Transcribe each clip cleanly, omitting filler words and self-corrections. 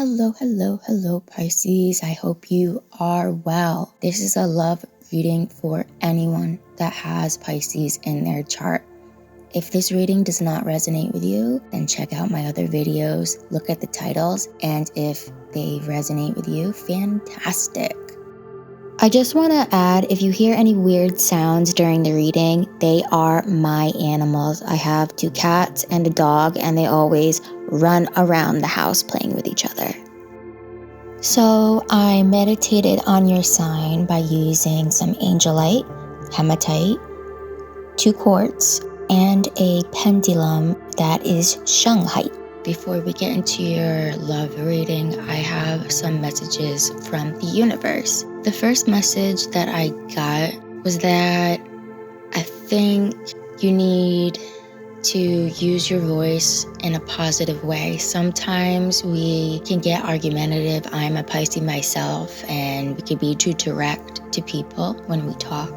Hello, Pisces. I hope you are well. This is a love reading for anyone that has Pisces in their chart. If this reading does not resonate with you, then check out my other videos, look at the titles, and if they resonate with you, fantastic. I just want to add, if you hear any weird sounds during the reading, they are my animals. I have 2 cats and a dog, and they always run around the house playing with each other. So I meditated on your sign by using some angelite, hematite, 2 quartz, and a pendulum that is Shanghai. Before we get into your love reading, I have some messages from the universe. The first message that I got was that I think you need to use your voice in a positive way. Sometimes we can get argumentative. I'm a Pisces myself, and we can be too direct to people when we talk.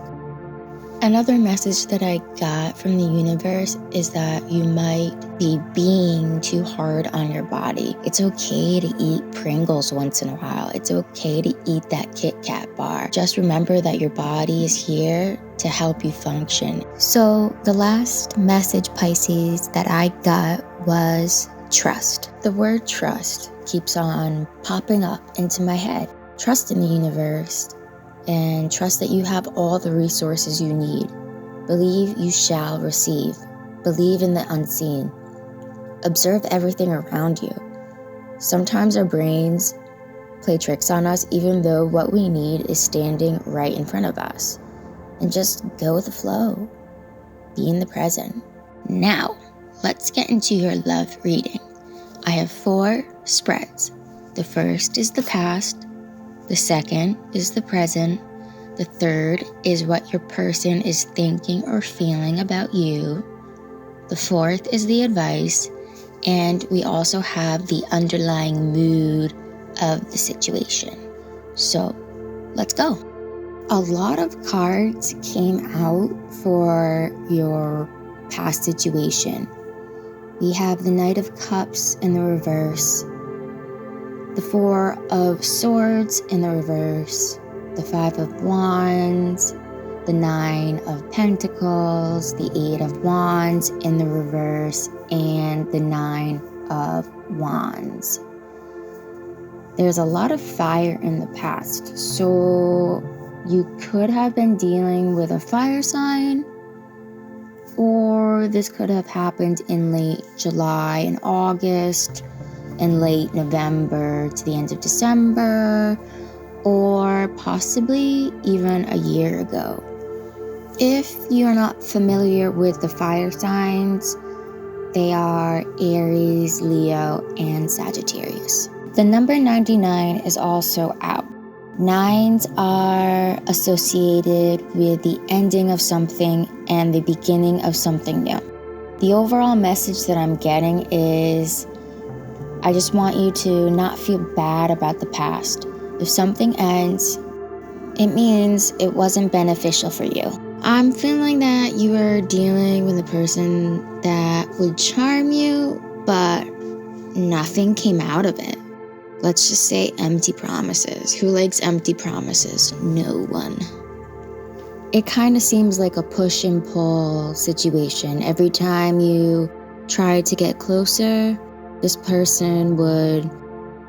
Another message that I got from the universe is that you might be being too hard on your body. It's okay to eat Pringles once in a while. It's okay to eat that Kit Kat bar. Just remember that your body is here to help you function. So the last message, Pisces, that I got was trust. The word trust keeps on popping up into my head. Trust in the universe. And trust that you have all the resources you need. Believe you shall receive. Believe in the unseen. Observe everything around you. Sometimes our brains play tricks on us, even though what we need is standing right in front of us. And just go with the flow. Be in the present. Now, let's get into your love reading. I have 4 spreads. The first is the past. The second is the present. The third is what your person is thinking or feeling about you. The fourth is the advice. And we also have the underlying mood of the situation. So let's go. A lot of cards came out for your past situation. We have the Knight of Cups in the reverse, the 4 of Swords in the reverse, the 5 of Wands, the 9 of Pentacles, the 8 of Wands in the reverse, and the 9 of Wands. There's a lot of fire in the past, so you could have been dealing with a fire sign, or this could have happened in late July and August, in late November to the end of December, or possibly even a year ago. If you're not familiar with the fire signs, they are Aries, Leo, and Sagittarius. The number 99 is also out. 9s are associated with the ending of something and the beginning of something new. The overall message that I'm getting is, I just want you to not feel bad about the past. If something ends, it means it wasn't beneficial for you. I'm feeling that you are dealing with a person that would charm you, but nothing came out of it. Let's just say empty promises. Who likes empty promises? No one. It kind of seems like a push and pull situation. Every time you try to get closer, this person would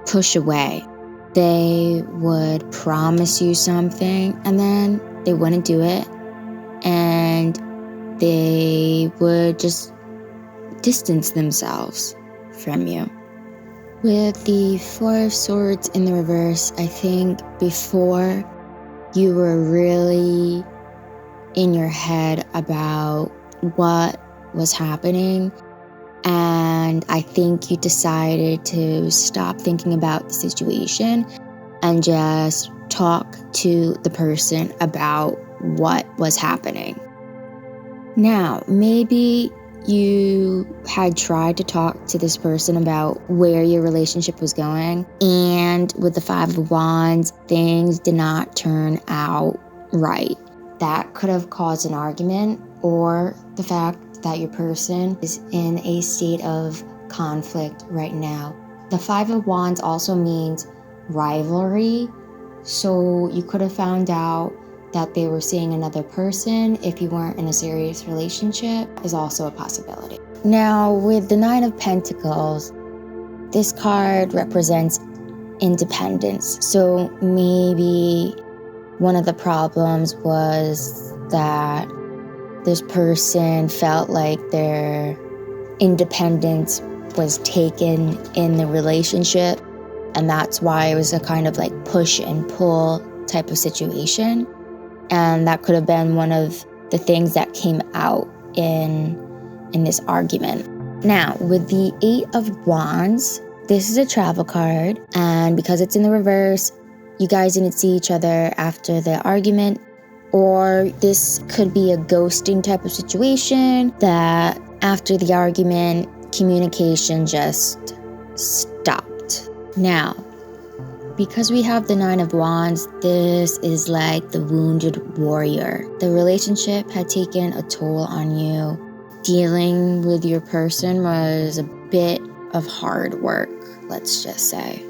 push away. They would promise you something, and then they wouldn't do it, and they would just distance themselves from you. With the 4 of Swords in the reverse, I think before you were really in your head about what was happening, and I think you decided to stop thinking about the situation and just talk to the person about what was happening. Now, maybe you had tried to talk to this person about where your relationship was going, and with the 5 of Wands, things did not turn out right. That could have caused an argument, or the fact that your person is in a state of conflict right now The Five of Wands also means rivalry. So you could have found out that they were seeing another person if you weren't in a serious relationship is also a possibility. Now, with the Nine of Pentacles, this card represents independence. So maybe one of the problems was that this person felt like their independence was taken in the relationship, and that's why it was a kind of like push and pull type of situation. And that could have been one of the things that came out in this argument. Now, with the Eight of Wands, this is a travel card, and because it's in the reverse, you guys didn't see each other after the argument, or this could be a ghosting type of situation that after the argument, communication just stopped. Now, because we have the Nine of Wands, this is like the wounded warrior. The relationship had taken a toll on you. Dealing with your person was a bit of hard work, let's just say.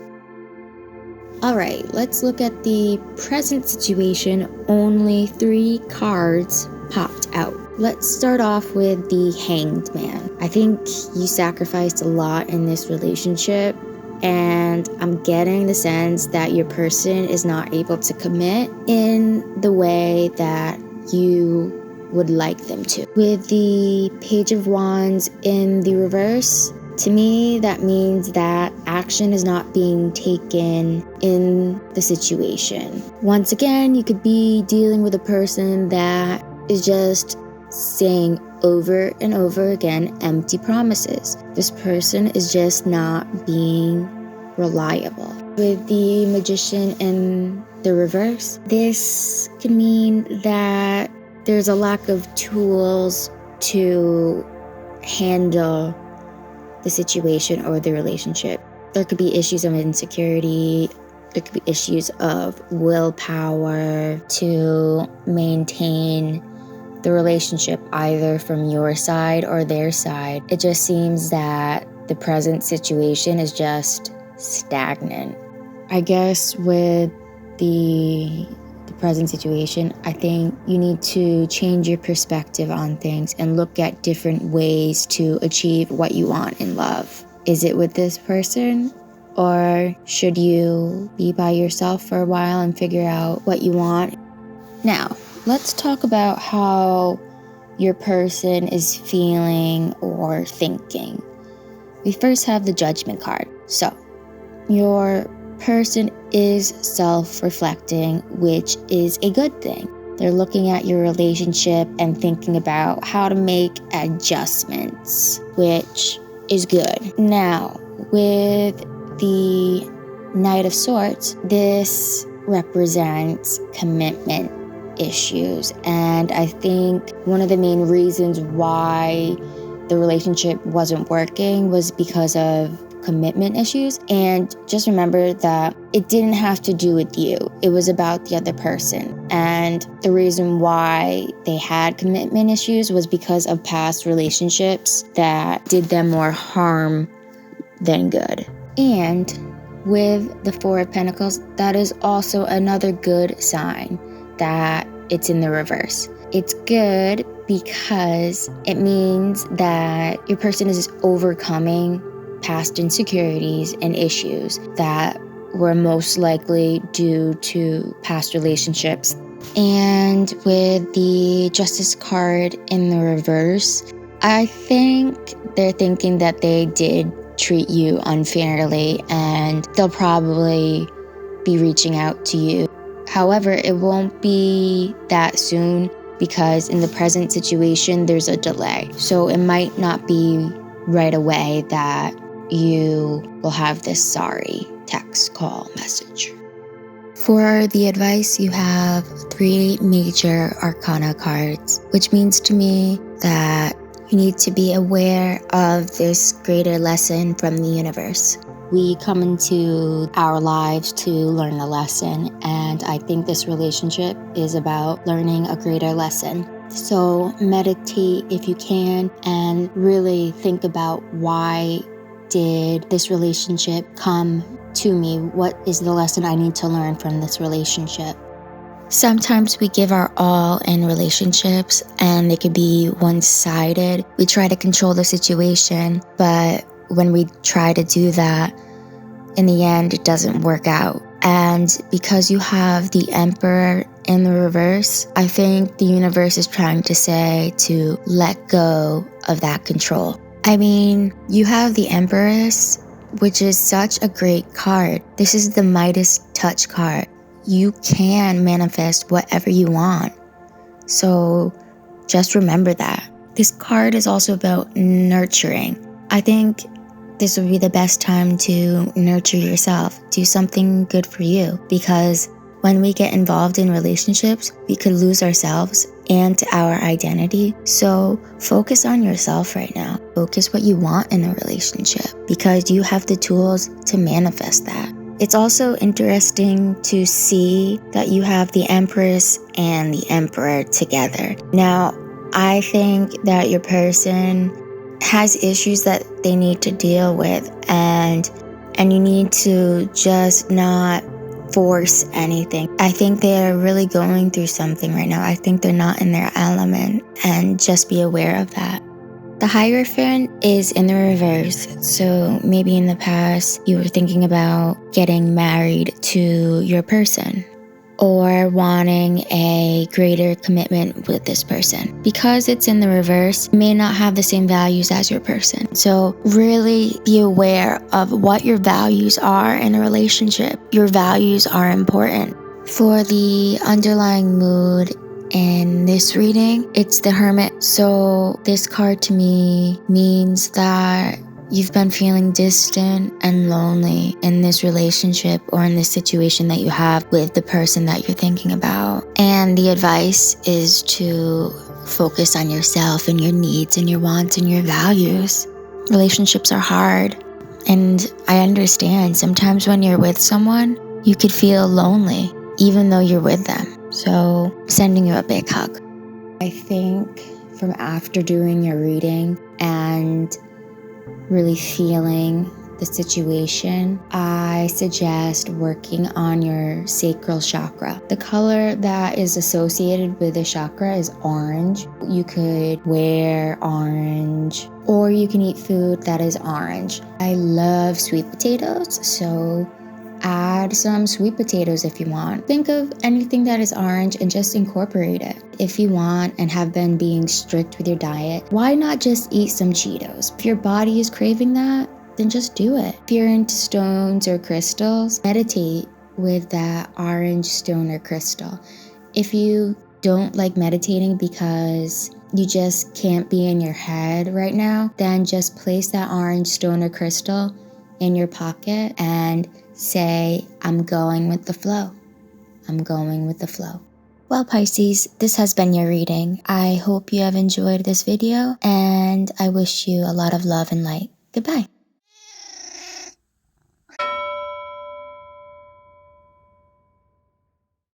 All right, let's look at the present situation. Only 3 cards popped out. Let's start off with the Hanged Man. I think you sacrificed a lot in this relationship, and I'm getting the sense that your person is not able to commit in the way that you would like them to. With the Page of Wands in the reverse, to me, that means that action is not being taken in the situation. Once again, you could be dealing with a person that is just saying over and over again empty promises. This person is just not being reliable. With the Magician in the reverse, this can mean that there's a lack of tools to handle the situation or the relationship. There could be issues of insecurity. There could be issues of willpower to maintain the relationship either from your side or their side. It just seems that the present situation is just stagnant. I guess with the present situation, I think you need to change your perspective on things and look at different ways to achieve what you want in love. Is it with this person? Or should you be by yourself for a while and figure out what you want? Now, let's talk about how your person is feeling or thinking. We first have the Judgment card. So, your person is self-reflecting, which is a good thing. They're looking at your relationship and thinking about how to make adjustments, which is good. Now, with the Knight of Swords, this represents commitment issues, and I think one of the main reasons why the relationship wasn't working was because of commitment issues. And just remember that it didn't have to do with you. It was about the other person. And the reason why they had commitment issues was because of past relationships that did them more harm than good. And with the Four of Pentacles, that is also another good sign that it's in the reverse. It's good because it means that your person is overcoming past insecurities and issues that were most likely due to past relationships. And with the Justice card in the reverse, I think they're thinking that they did treat you unfairly and they'll probably be reaching out to you. However, it won't be that soon because in the present situation, there's a delay. So it might not be right away that you will have this sorry text, call, message. For the advice, you have 3 major arcana cards, which means to me that you need to be aware of this greater lesson from the universe. We come into our lives to learn a lesson, and I think this relationship is about learning a greater lesson. So meditate if you can and really think about why did this relationship come to me? What is the lesson I need to learn from this relationship? Sometimes we give our all in relationships and they could be one-sided. We try to control the situation, but when we try to do that, in the end, it doesn't work out. And because you have the Emperor in the reverse, I think the universe is trying to say to let go of that control. I mean, you have the Empress, which is such a great card. This is the Midas touch card. You can manifest whatever you want. So just remember that. This card is also about nurturing. I think this would be the best time to nurture yourself. Do something good for you, because when we get involved in relationships, we could lose ourselves and our identity. So focus on yourself right now. Focus what you want in a relationship, because you have the tools to manifest that. It's also interesting to see that you have the Empress and the Emperor together. Now, I think that your person has issues that they need to deal with, and you need to just not force anything. I think they're really going through something right now. I think they're not in their element, and just be aware of that. The Hierophant is in the reverse, so maybe in the past you were thinking about getting married to your person or wanting a greater commitment with this person. Because it's in the reverse, you may not have the same values as your person. So really be aware of what your values are in a relationship. Your values are important. For the underlying mood in this reading, it's the Hermit. So this card to me means that you've been feeling distant and lonely in this relationship or in this situation that you have with the person that you're thinking about. And the advice is to focus on yourself and your needs and your wants and your values. Relationships are hard, and I understand. Sometimes when you're with someone, you could feel lonely, even though you're with them. So, sending you a big hug. I think from after doing your reading and really feeling the situation, I suggest working on your sacral chakra. The color that is associated with the chakra is orange. You could wear orange, or you can eat food that is orange. I love sweet potatoes, so add some sweet potatoes if you want. Think of anything that is orange and just incorporate it. If you want and have been being strict with your diet, why not just eat some Cheetos? If your body is craving that, then just do it. If you're into stones or crystals, meditate with that orange stone or crystal. If you don't like meditating because you just can't be in your head right now, then just place that orange stone or crystal in your pocket and say, I'm going with the flow. I'm going with the flow. Well, Pisces, this has been your reading. I hope you have enjoyed this video, and I wish you a lot of love and light. Goodbye.